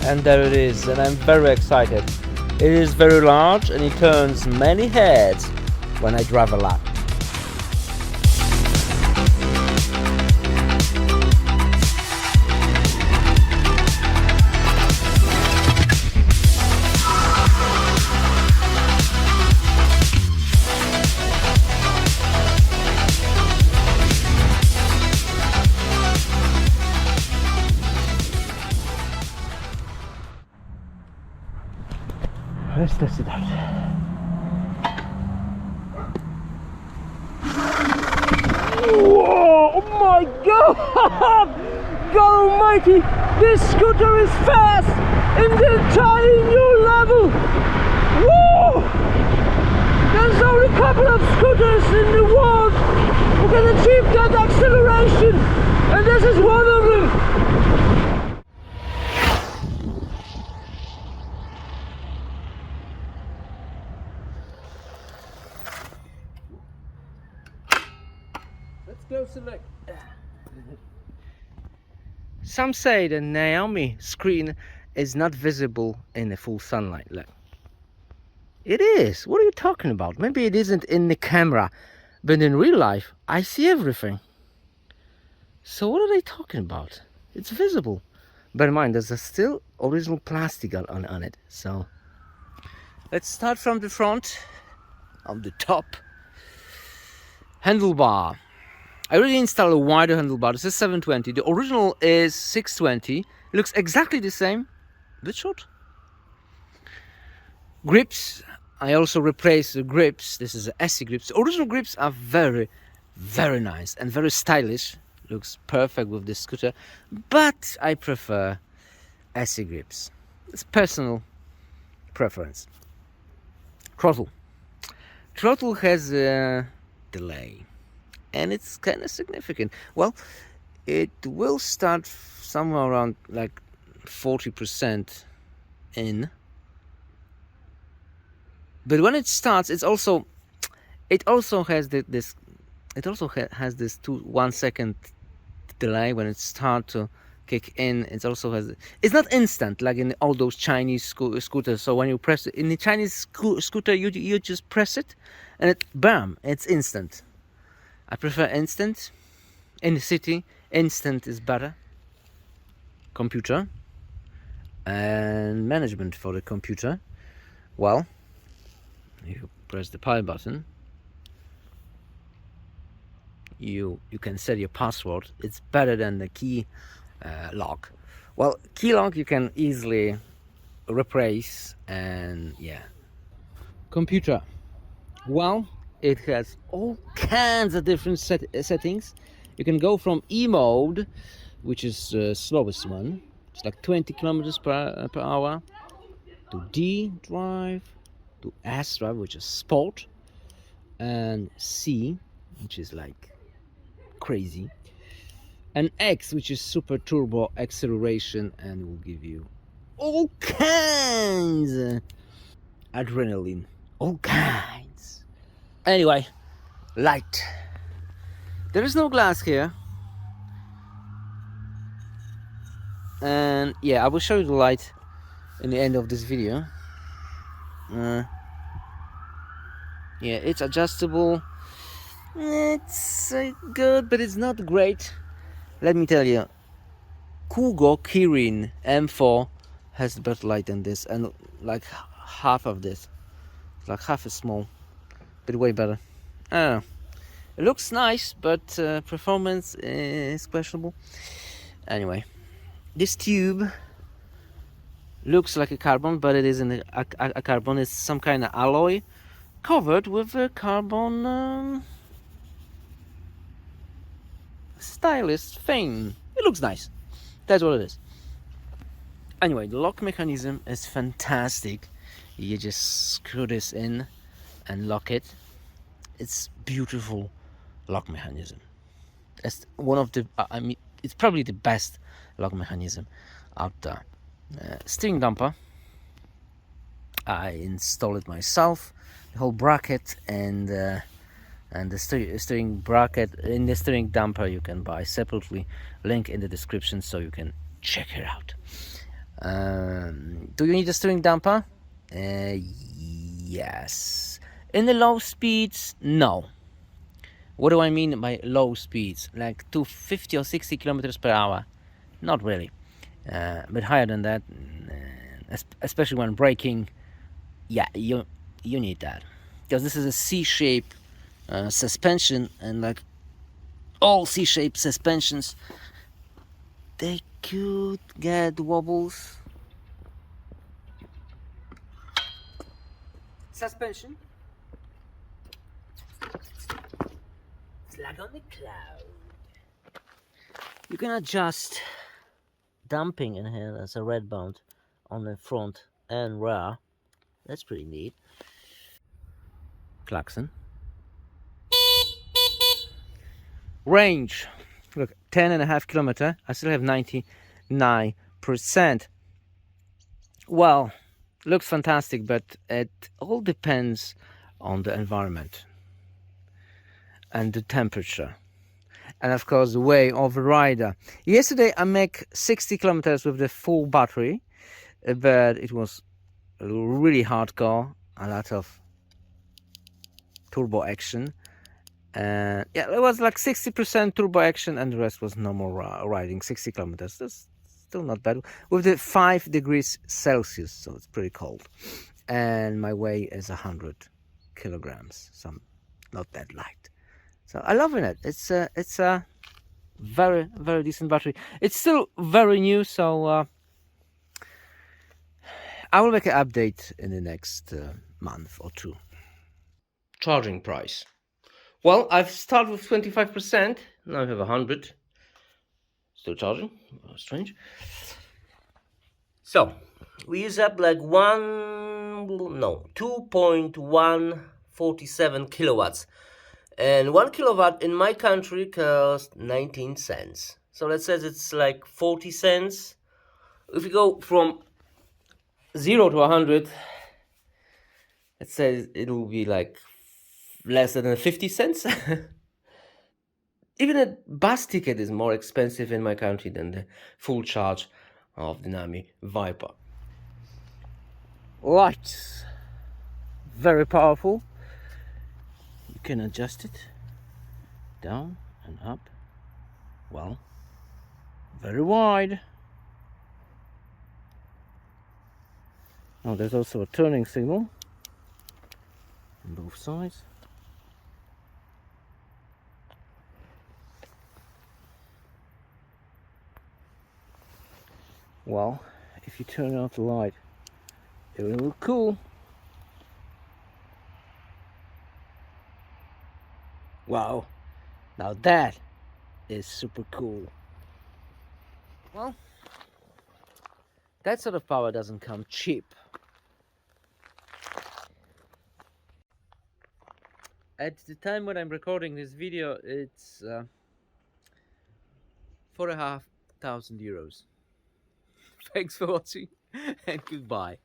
And there it is, and I'm very excited. It is very large and it turns many heads when I drive a lap. Let's test it out. Whoa! Oh my God! God Almighty! This scooter is fast in the entire new level. Whoa! There's only a couple of scooters in the world who can achieve that acceleration, and this is one of them. Closer look. Some say the Nami screen is not visible in the full sunlight. Look, it is. What are you talking about? Maybe it isn't in the camera, but in real life I see everything. So what are they talking about? It's visible. Bear in mind, there's still original plastic on it. So let's start from the front. On the top, handlebar. I already installed a wider handlebar. This is 720. The original is 620. It looks exactly the same, a bit short. Grips. I also replaced the grips. This is a SE grips. The original grips are very, very nice and very stylish. Looks perfect with this scooter. But I prefer SE grips. It's personal preference. Throttle. Throttle has a delay. And it's kind of significant. Well, it will start somewhere around like 40% in. But when it starts, it also has this 1 second delay when it starts to kick in. It also has. It's not instant like in all those Chinese scooters. So when you press it in the Chinese scooter, you just press it, and it bam, it's instant. I prefer instant. In the city, instant is better. Computer and management for the computer. Well, you press the power button. You can set your password. It's better than the key lock. Well, key lock you can easily replace, and yeah. Computer. Well, it has all kinds of different settings. You can go from E mode, which is the slowest one. It's like 20 kilometers per hour, to D drive, to S drive, which is sport, and C, which is like crazy, and X, which is super turbo acceleration, and will give you all kinds of adrenaline, all kinds. Anyway, light. There is no glass here. And yeah, I will show you the light in the end of this video. Yeah, it's adjustable. It's good, but it's not great. Let me tell you, Kugo Kirin M4 has better light than this, and like half of this. Like half as small. But way better. I don't know. It looks nice, but performance is questionable. Anyway, this tube looks like a carbon, but it isn't a carbon. It's some kind of alloy covered with a carbon stylus thing. It looks nice. That's what it is. Anyway, the lock mechanism is fantastic. You just screw this in and lock it. It's beautiful lock mechanism. It's one of the it's probably the best lock mechanism out there. Steering damper, I installed it myself, the whole bracket, and the steering bracket. In the steering damper you can buy separately, link in the description so you can check it out. Do you need a steering damper? Yes. In the low speeds, no. What do I mean by low speeds? Like 250 or 60 kilometers per hour? Not really. But higher than that, especially when braking, yeah, you need that, because this is a C-shape suspension, and like all C-shaped suspensions, they could get wobbles. Suspension. It's like on the cloud. You can adjust damping in here. There's a red band on the front and rear. That's pretty neat. Klaxon. Range. Look, 10.5 kilometer. I still have 99%. Well, looks fantastic, but it all depends on the environment and the temperature, and of course the way of the rider. Yesterday I make 60 kilometers with the full battery, but it was really hardcore, a lot of turbo action, and yeah, it was like 60% turbo action, and the rest was normal riding. 60 kilometers, that's still not bad with the 5 degrees Celsius, so it's pretty cold, and my weight is 100 kilograms, so I'm not that light. So I'm loving it. It's a very, very decent battery. It's still very new, so I will make an update in the next month or two. Charging price. Well, I've started with 25%. Now I have 100. Still charging. Strange. So we use up like 2.147 kilowatts. And 1 kilowatt in my country costs 19 cents. So that says it's like 40 cents. If you go from 0 to 100, it says it will be like less than 50 cents. Even a bus ticket is more expensive in my country than the full charge of the Nami Viper. Lights. Very powerful. You can adjust it down and up. Well, very wide. Oh, there's also a turning signal on both sides. Well, if you turn off the light, it will look cool. Wow, now that is super cool. Well, that sort of power doesn't come cheap. At the time when I'm recording this video, it's 4,500 euros. Thanks for watching and goodbye.